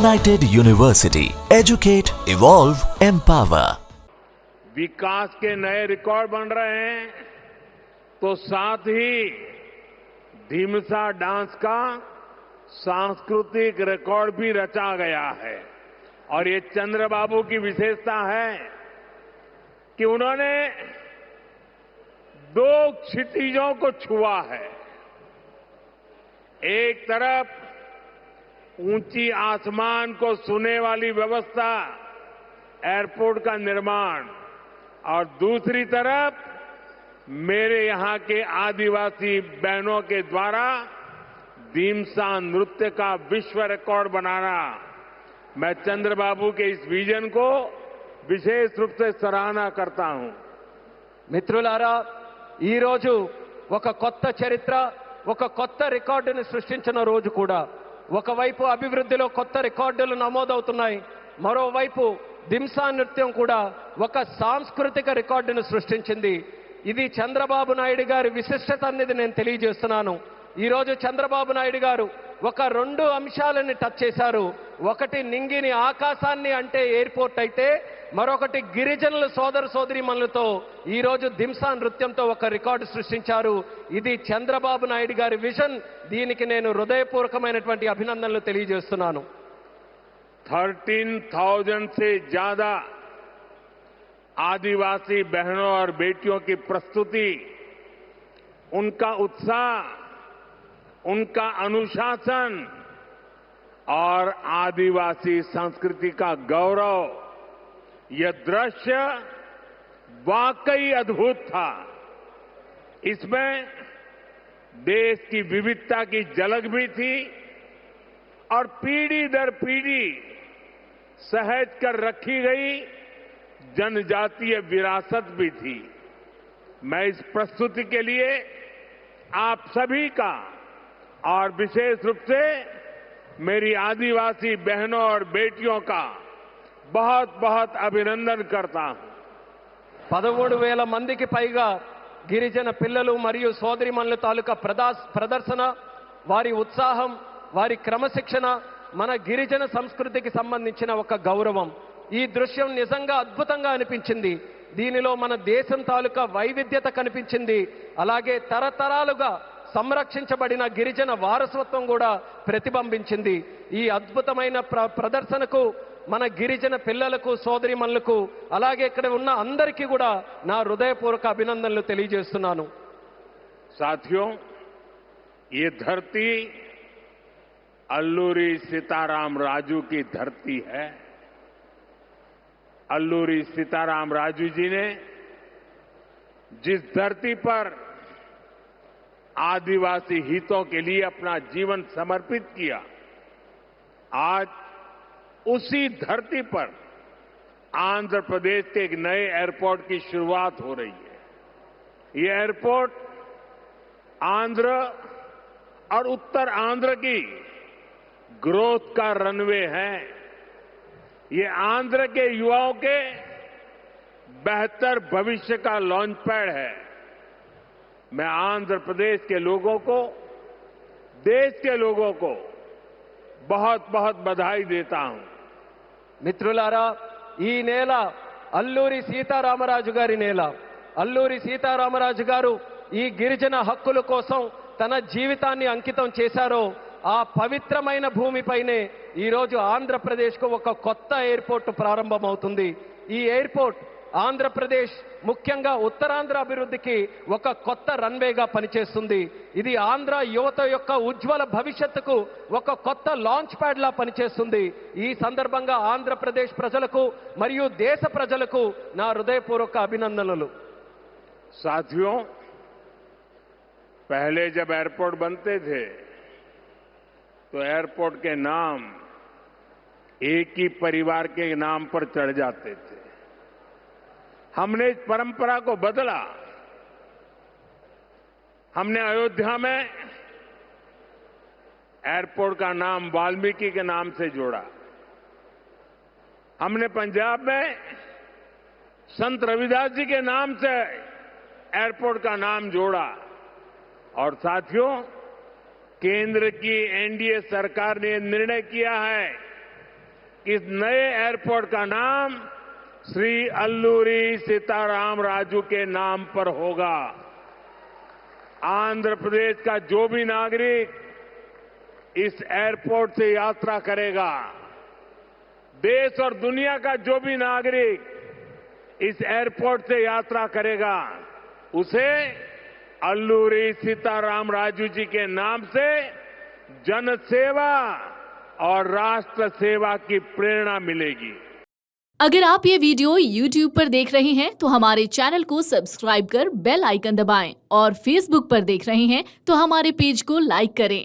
United University. Educate, evolve, empower. विकास के नए record बन रहे हैं तो साथ ही ढीमसा डांस का सांस्कृतिक रिकॉर्ड भी रचा गया है। और ये चंद्रबाबू की विशेषता है कि उन्होंने दो क्षितिजों को छुआ है। एक तरफ ऊंची आसमान को छूने वाली व्यवस्था, एयरपोर्ट का निर्माण, और दूसरी तरफ मेरे यहां के आदिवासी बहनों के द्वारा ढीमसा नृत्य का विश्व रिकॉर्ड बनाना। मैं चंद्रबाबू के इस विजन को विशेष रूप से सराहना करता हूं। మిత్రులారా, ఈ రోజు ఒక కొత్త చరిత్ర, ఒక కొత్త రికార్డుని సృష్టించిన రోజు కూడా. ఒకవైపు అభివృద్ధిలో కొత్త రికార్డులు నమోదవుతున్నాయి, మరోవైపు దింసా నృత్యం కూడా ఒక సాంస్కృతిక రికార్డును సృష్టించింది. ఇది చంద్రబాబు నాయుడు గారి విశిష్టత అనేది నేను తెలియజేస్తున్నాను. ఈ రోజు చంద్రబాబు నాయుడు గారు ఒక రెండు అంశాలని టచ్ చేశారు. ఒకటి నింగిని ఆకాశాన్ని అంటే ఎయిర్పోర్ట్ అయితే, మరొకటి గిరిజనుల సోదర సోదరీమణులతో ఈ రోజు దింసా నృత్యంతో ఒక రికార్డు సృష్టించారు. ఇది చంద్రబాబు నాయుడు గారి విజన్. దీనికి నేను హృదయపూర్వకమైనటువంటి అభినందనలు తెలియజేస్తున్నాను. 13,000 से ज्यादा आदिवासी बहनों और बेटियों की प्रस्तुति, उनका उत्साह, उनका अनुशासन और आदिवासी संस्कृति का गौरव, यह दृश्य वाकई अद्भुत था। इसमें देश की विविधता की झलक भी थी और पीढ़ी दर पीढ़ी सहेज कर रखी गई जनजातीय विरासत भी थी। मैं इस प्रस्तुति के लिए आप सभी का और विशेष रूप से मेरी आदिवासी बहनों और बेटियों का बहुत बहुत अभिनंदन करता हूं। 13,000 మందికి పైగా గిరిజన పిల్లలు మరియు సోదరిమణుల తాలూకా ప్రదర్శన, వారి ఉత్సాహం, వారి క్రమశిక్షణ మన గిరిజన సంస్కృతికి సంబంధించిన ఒక గౌరవం. ఈ దృశ్యం నిజంగా అద్భుతంగా అనిపించింది. దీనిలో మన దేశం తాలూకా వైవిధ్యత కనిపించింది. అలాగే తరతరాలుగా సంరక్షించబడిన గిరిజన వారసత్వం కూడా ప్రతిబింబించింది. ఈ అద్భుతమైన ప్రదర్శనకు మన గిరిజన పిల్లలకు, సోదరిమణులకు, అలాగే ఇక్కడ ఉన్న అందరికీ కూడా నా హృదయపూర్వక అభినందనలు తెలియజేస్తున్నాను. साथियों, ये धरती अल्लूरी सीताराम राजू की धरती है। अल्लूरी सीताराम राजू जी ने जिस धरती पर आदिवासी हितों के लिए अपना जीवन समर्पित किया, आज उसी धरती पर आंध्र प्रदेश के एक नए एयरपोर्ट की शुरुआत हो रही है। ये एयरपोर्ट आंध्र और उत्तर आंध्र की ग्रोथ का रनवे है। ये आंध्र के युवाओं के बेहतर भविष्य का लॉन्च पैड है। मैं आंध्र प्रदेश के लोगों को, देश के लोगों को बहुत बहुत बधाई देता हूं। మిత్రులారా, ఈ నేల అల్లూరి సీతారామరాజు గారి నేల. అల్లూరి సీతారామరాజు గారు ఈ గిరిజన హక్కుల కోసం తన జీవితాన్ని అంకితం చేశారో ఆ పవిత్రమైన భూమిపైనే ఈరోజు ఆంధ్రప్రదేశ్కు ఒక కొత్త ఎయిర్పోర్ట్ ప్రారంభమవుతుంది. ఈ ఎయిర్పోర్ట్ ఆంధ్రప్రదేశ్, ముఖ్యంగా ఉత్తరాంధ్ర అభివృద్ధికి ఒక కొత్త రన్వేగా పనిచేస్తుంది. ఇది ఆంధ్ర యువత యొక్క ఉజ్వల భవిష్యత్తుకు ఒక కొత్త లాంచ్ ప్యాడ్ లా పనిచేస్తుంది. ఈ సందర్భంగా ఆంధ్రప్రదేశ్ ప్రజలకు మరియు దేశ ప్రజలకు నా హృదయపూర్వక అభినందనలు. साथियों, पहले जब एयरपोर्ट बनते थे तो एयरपोर्ट के नाम एक ही परिवार के नाम पर चढ़ जाते थे। हमने इस परंपरा को बदला। हमने अयोध्या में एयरपोर्ट का नाम वाल्मीकि के नाम से जोड़ा। हमने पंजाब में संत रविदास जी के नाम से एयरपोर्ट का नाम जोड़ा। और साथियों, केंद्र की एनडीए सरकार ने निर्णय किया है इस नए एयरपोर्ट का नाम श्री अल्लूरी सीताराम राजू के नाम पर होगा। आंध्र प्रदेश का जो भी नागरिक इस एयरपोर्ट से यात्रा करेगा, देश और दुनिया का जो भी नागरिक इस एयरपोर्ट से यात्रा करेगा, उसे अल्लूरी सीताराम राजू जी के नाम से जन सेवा और राष्ट्र सेवा की प्रेरणा मिलेगी। अगर आप ये वीडियो YouTube पर देख रहे हैं तो हमारे चैनल को सब्सक्राइब कर बेल आइकन दबाएं और Facebook पर देख रहे हैं तो हमारे पेज को लाइक करें।